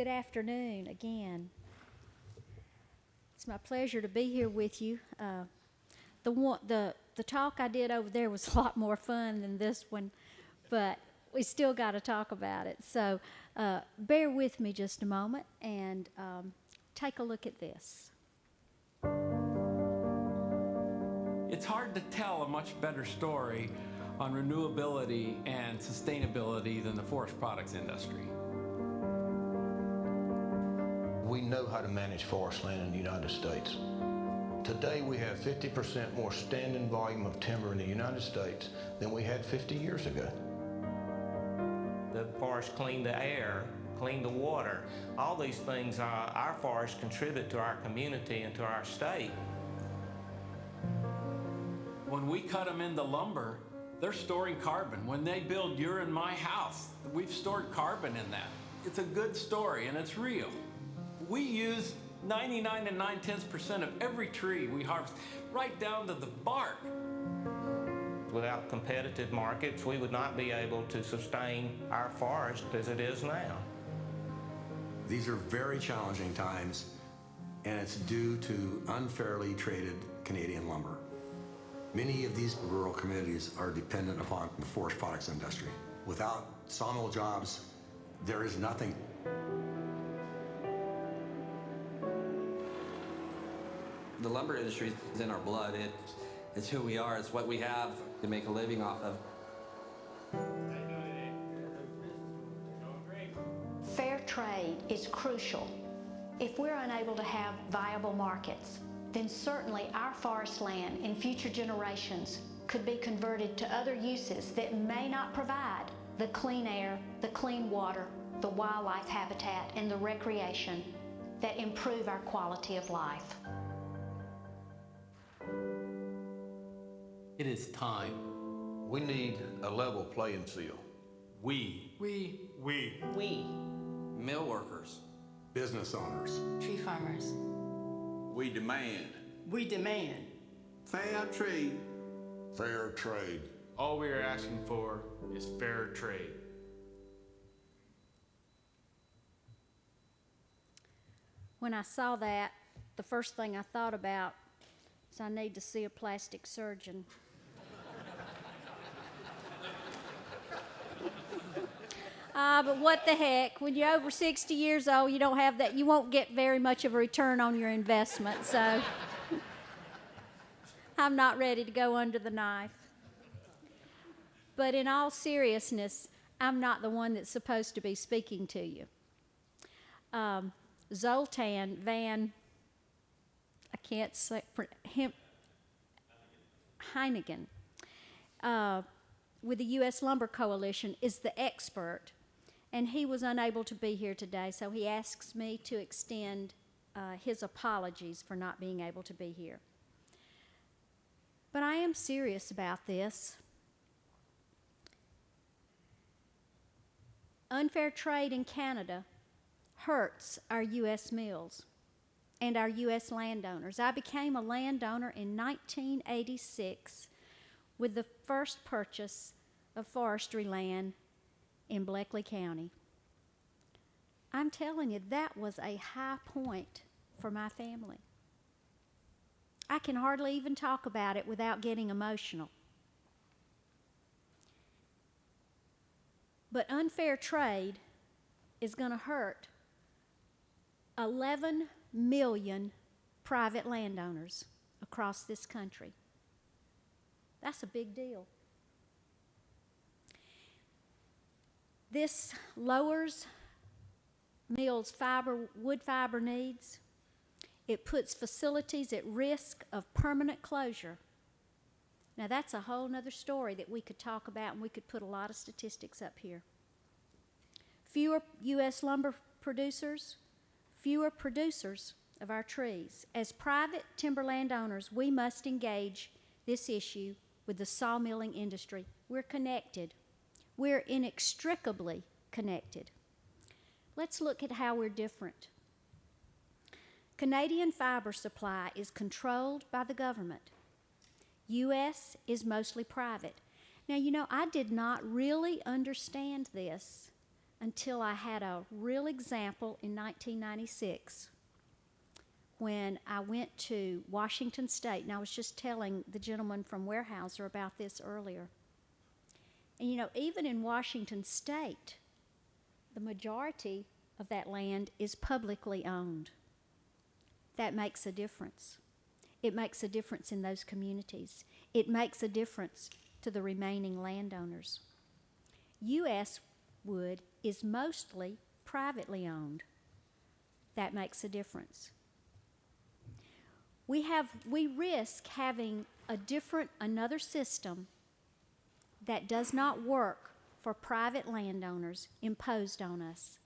Good afternoon again. It's my pleasure to be here with you. The talk I did over there was a lot more fun than this one, but we still got to talk about it. So bear with me just a moment and take a look at this. It's hard to tell a much better story on renewability and sustainability than the forest products industry. We know how to manage forest land in the United States. Today we have 50% more standing volume of timber in the United States than we had 50 years ago. The forests clean the air, clean the water. All these things, our forests contribute to our community and to our state. When we cut them into lumber, they're storing carbon. When they build your and my house, we've stored carbon in that. It's a good story and it's real. We use 99 9/10% of every tree we harvest, right down to the bark. Without competitive markets, we would not be able to sustain our forest as it is now. These are very challenging times, and it's due to unfairly traded Canadian lumber. Many of these rural communities are dependent upon the forest products industry. Without sawmill jobs, there is nothing. The lumber industry is in our blood. It's who we are. It's what we have to make a living off of. Fair trade is crucial. If we're unable to have viable markets, then certainly our forest land in future generations could be converted to other uses that may not provide the clean air, the clean water, the wildlife habitat, and the recreation that improve our quality of life. It is time. We need a level playing field. We. Mill workers. Business owners. Tree farmers. We demand. We demand. Fair trade. Fair trade. All we are asking for is fair trade. When I saw that, the first thing I thought about is I need to see a plastic surgeon. But what the heck, when you're over 60 years old, you don't have that, you won't get very much of a return on your investment, so I'm not ready to go under the knife. But in all seriousness, I'm not the one that's supposed to be speaking to you. Zoltan Van, I can't say him, Heinigen, with the U.S. Lumber Coalition, is the expert, and he was unable to be here today, so he asks me to extend his apologies for not being able to be here. But I am serious about this. Unfair trade in Canada hurts our U.S. mills and our U.S. landowners. I became a landowner in 1986 with the first purchase of forestry land in Bleckley County. I'm telling you, that was a high point for my family. I can hardly even talk about it without getting emotional. But unfair trade is going to hurt 11 million private landowners across this country. That's a big deal. This lowers mills' wood fiber needs. It puts facilities at risk of permanent closure. Now that's a whole nother story that we could talk about, and we could put a lot of statistics up here. Fewer U.S. lumber producers, fewer producers of our trees. As private timber landowners, we must engage this issue with the sawmilling industry. We're connected. We're inextricably connected. Let's look at how we're different. Canadian fiber supply is controlled by the government. U.S. is mostly private. Now, you know, I did not really understand this until I had a real example in 1996 when I went to Washington State, and I was just telling the gentleman from Weyerhaeuser about this earlier. And you know, even in Washington State, the majority of that land is publicly owned. That makes a difference. It makes a difference in those communities. It makes a difference to the remaining landowners. U.S. wood is mostly privately owned. That makes a difference. We risk having another system that does not work for private landowners imposed on us.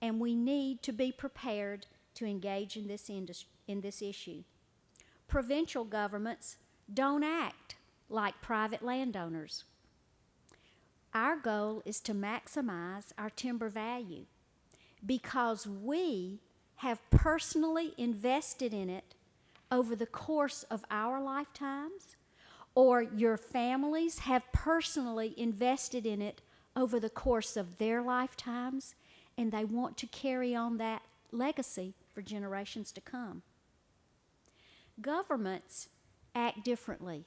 And we need to be prepared to engage in this issue. Provincial governments don't act like private landowners. Our goal is to maximize our timber value because we have personally invested in it over the course of our lifetimes, or your families have personally invested in it over the course of their lifetimes, and they want to carry on that legacy for generations to come. Governments act differently.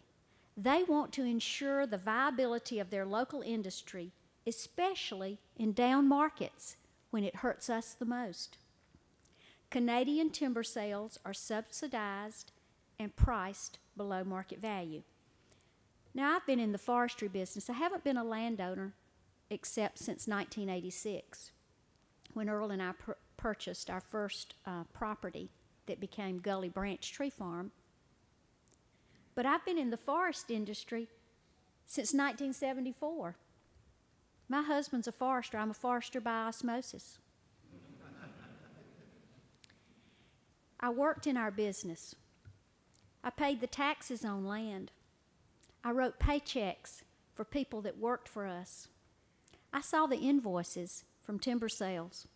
They want to ensure the viability of their local industry, especially in down markets when it hurts us the most. Canadian timber sales are subsidized and priced below market value. Now, I've been in the forestry business. I haven't been a landowner except since 1986, when Earl and I purchased our first property that became Gully Branch Tree Farm. But I've been in the forest industry since 1974. My husband's a forester. I'm a forester by osmosis. I worked in our business. I paid the taxes on land. I wrote paychecks for people that worked for us. I saw the invoices from timber sales.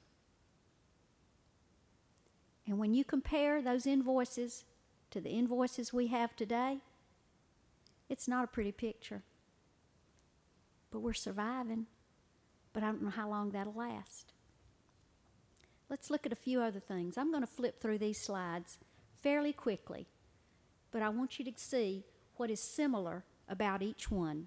And when you compare those invoices to the invoices we have today, it's not a pretty picture. But we're surviving, but I don't know how long that'll last. Let's look at a few other things. I'm going to flip through these slides fairly quickly, but I want you to see what is similar about each one.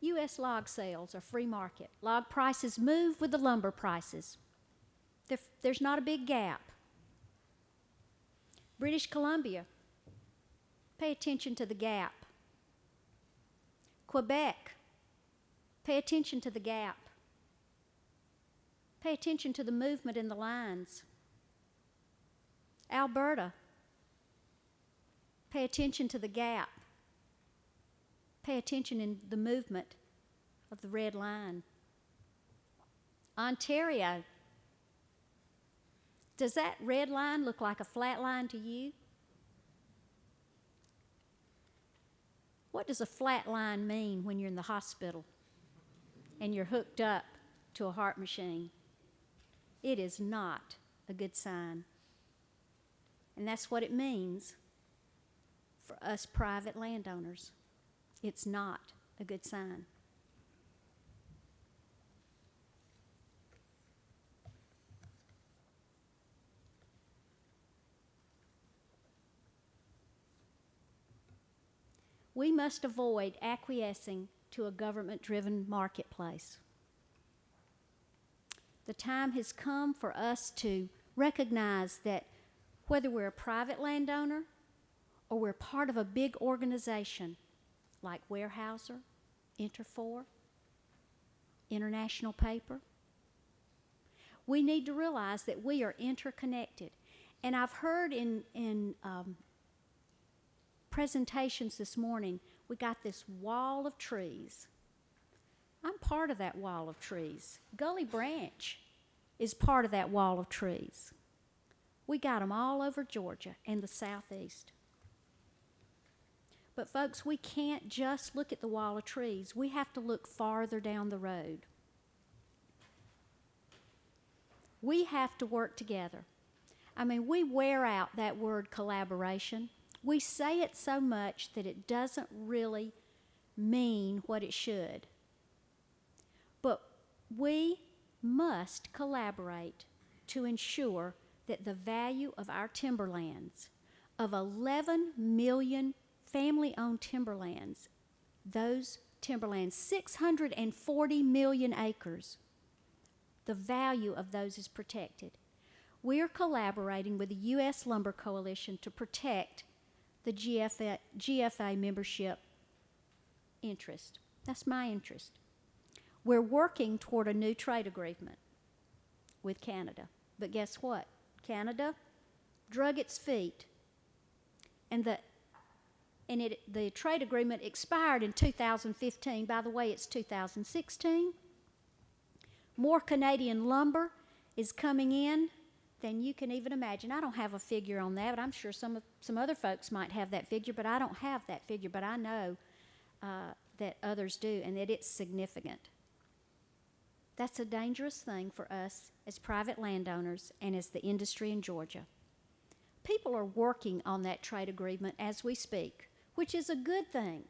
U.S. log sales are free market. Log prices move with the lumber prices. There's not a big gap. British Columbia, pay attention to the gap. Quebec, pay attention to the gap. Pay attention to the movement in the lines. Alberta, pay attention to the gap. Pay attention in the movement of the red line. Ontario, does that red line look like a flat line to you? What does a flat line mean when you're in the hospital and you're hooked up to a heart machine? It is not a good sign. And that's what it means for us private landowners. It's not a good sign. We must avoid acquiescing to a government-driven marketplace. The time has come for us to recognize that whether we're a private landowner or we're part of a big organization like Weyerhaeuser, Interfor, International Paper, we need to realize that we are interconnected. And I've heard in presentations this morning, we got this wall of trees. I'm part of that wall of trees. Gully Branch is part of that wall of trees. We got them all over Georgia and the southeast. But folks, we can't just look at the wall of trees. We have to look farther down the road. We have to work together. I mean, we wear out that word collaboration. We say it so much that it doesn't really mean what it should. We must collaborate to ensure that the value of our timberlands, of 11 million family-owned timberlands, those timberlands, 640 million acres, the value of those is protected. We are collaborating with the U.S. Lumber Coalition to protect the GFA membership interest. That's my interest. We're working toward a new trade agreement with Canada. But guess what? Canada drug its feet. And the trade agreement expired in 2015. By the way, it's 2016. More Canadian lumber is coming in than you can even imagine. I don't have a figure on that, but I'm sure some other folks might have that figure, but I don't have that figure, but I know that others do, and that it's significant. That's a dangerous thing for us as private landowners and as the industry in Georgia. People are working on that trade agreement as we speak, which is a good thing.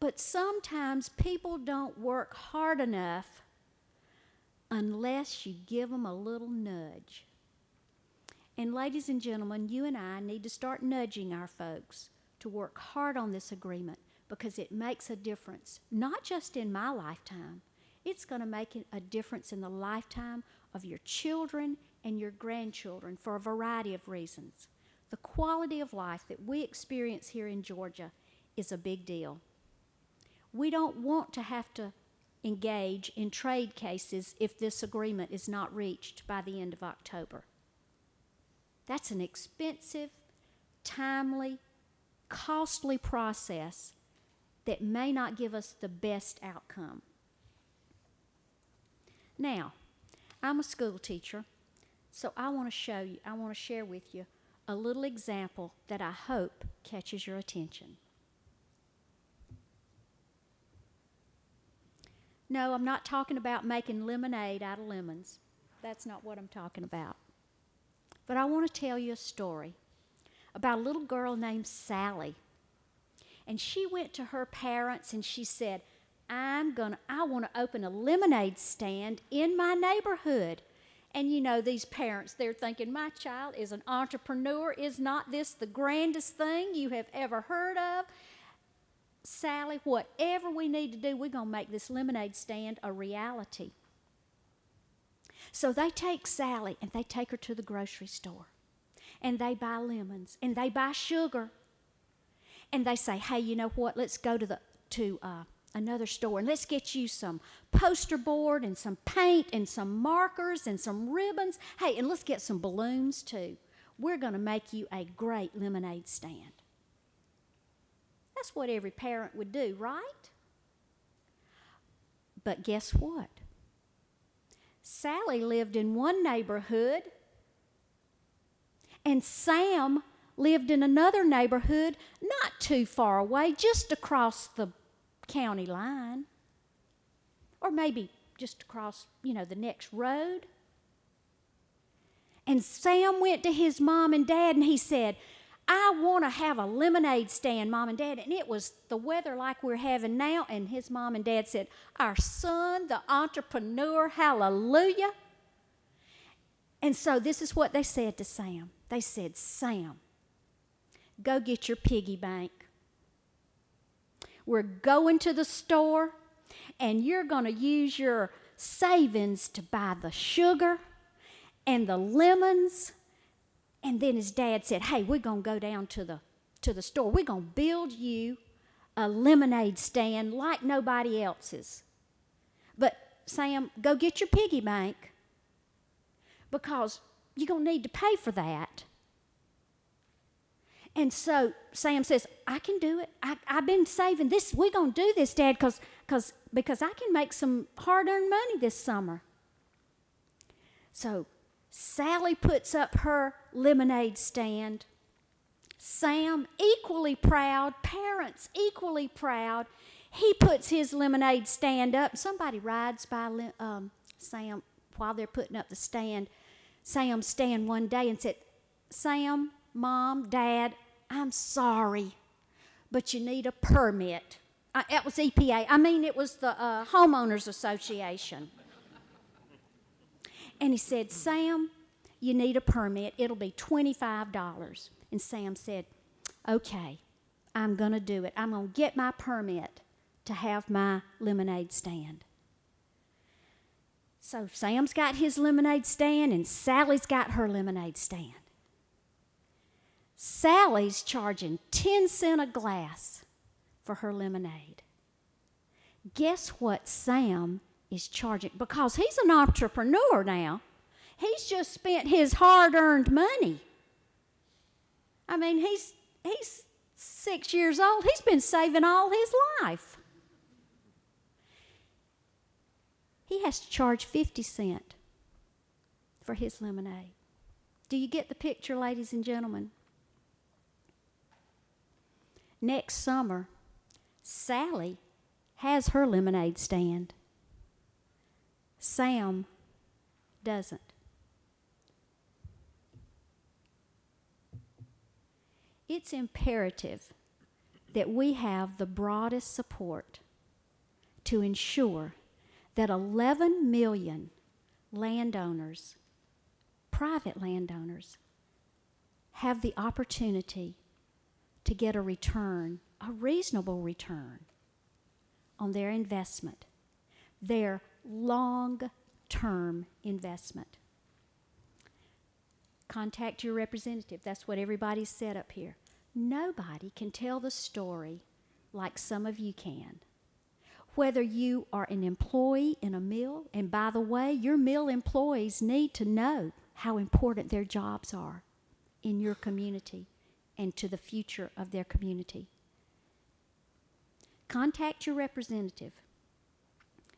But sometimes people don't work hard enough unless you give them a little nudge. And ladies and gentlemen, you and I need to start nudging our folks to work hard on this agreement, because it makes a difference, not just in my lifetime. It's going to make a difference in the lifetime of your children and your grandchildren for a variety of reasons. The quality of life that we experience here in Georgia is a big deal. We don't want to have to engage in trade cases if this agreement is not reached by the end of October. That's an expensive, timely, costly process that may not give us the best outcome. Now, I'm a school teacher, so I want to share with you a little example that I hope catches your attention. No, I'm not talking about making lemonade out of lemons. That's not what I'm talking about. But I want to tell you a story about a little girl named Sally. And she went to her parents and she said, I want to open a lemonade stand in my neighborhood. And you know, these parents, they're thinking, my child is an entrepreneur. Is not this the grandest thing you have ever heard of? Sally, whatever we need to do, we're going to make this lemonade stand a reality. So they take Sally and they take her to the grocery store. And they buy lemons and they buy sugar. And they say, hey, you know what? Let's go to another store and let's get you some poster board and some paint and some markers and some ribbons. Hey, and let's get some balloons too. We're going to make you a great lemonade stand. That's what every parent would do, right? But guess what? Sally lived in one neighborhood and Sam lived in another neighborhood not too far away, just across the county line. Or maybe just across, the next road. And Sam went to his mom and dad and he said, I want to have a lemonade stand, Mom and Dad. And it was the weather like we're having now. And his mom and dad said, our son, the entrepreneur, hallelujah. And so this is what they said to Sam. They said, Sam, go get your piggy bank. We're going to the store, and you're going to use your savings to buy the sugar and the lemons. And then his dad said, hey, we're going to go down to the store. We're going to build you a lemonade stand like nobody else's. But Sam, go get your piggy bank because you're going to need to pay for that. And so Sam says, I can do it. I've been saving this. We're going to do this, Dad, because I can make some hard-earned money this summer. So Sally puts up her lemonade stand. Sam, equally proud, parents equally proud, he puts his lemonade stand up. Somebody rides by Sam while they're putting up the stand. Sam's stand one day and said, Sam, Mom, Dad, I'm sorry, but you need a permit It was EPA. I mean, it was the Homeowners Association. And he said, Sam, you need a permit. It'll be $25. And Sam said, okay, I'm going to do it. I'm going to get my permit to have my lemonade stand. So Sam's got his lemonade stand, and Sally's got her lemonade stand. Sally's charging 10 cents a glass for her lemonade. Guess what Sam is charging? Because he's an entrepreneur now. He's just spent his hard-earned money. I mean, he's 6 years old. He's been saving all his life. He has to charge 50 cents for his lemonade. Do you get the picture, ladies and gentlemen? Next summer, Sally has her lemonade stand. Sam doesn't. It's imperative that we have the broadest support to ensure that 11 million landowners, private landowners, have the opportunity to get a return, a reasonable return on their investment, their long-term investment. Contact your representative. That's what everybody said up here. Nobody can tell the story like some of you can. Whether you are an employee in a mill, and by the way, your mill employees need to know how important their jobs are in your community and to the future of their community. Contact your representative.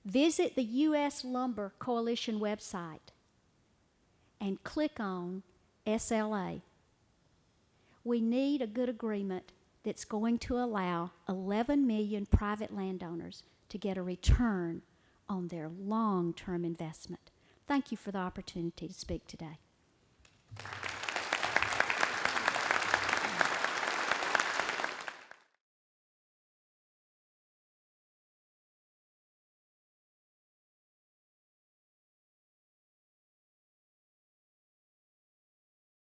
Visit the U.S. Lumber Coalition website and click on SLA. We need a good agreement that's going to allow 11 million private landowners to get a return on their long-term investment. Thank you for the opportunity to speak today.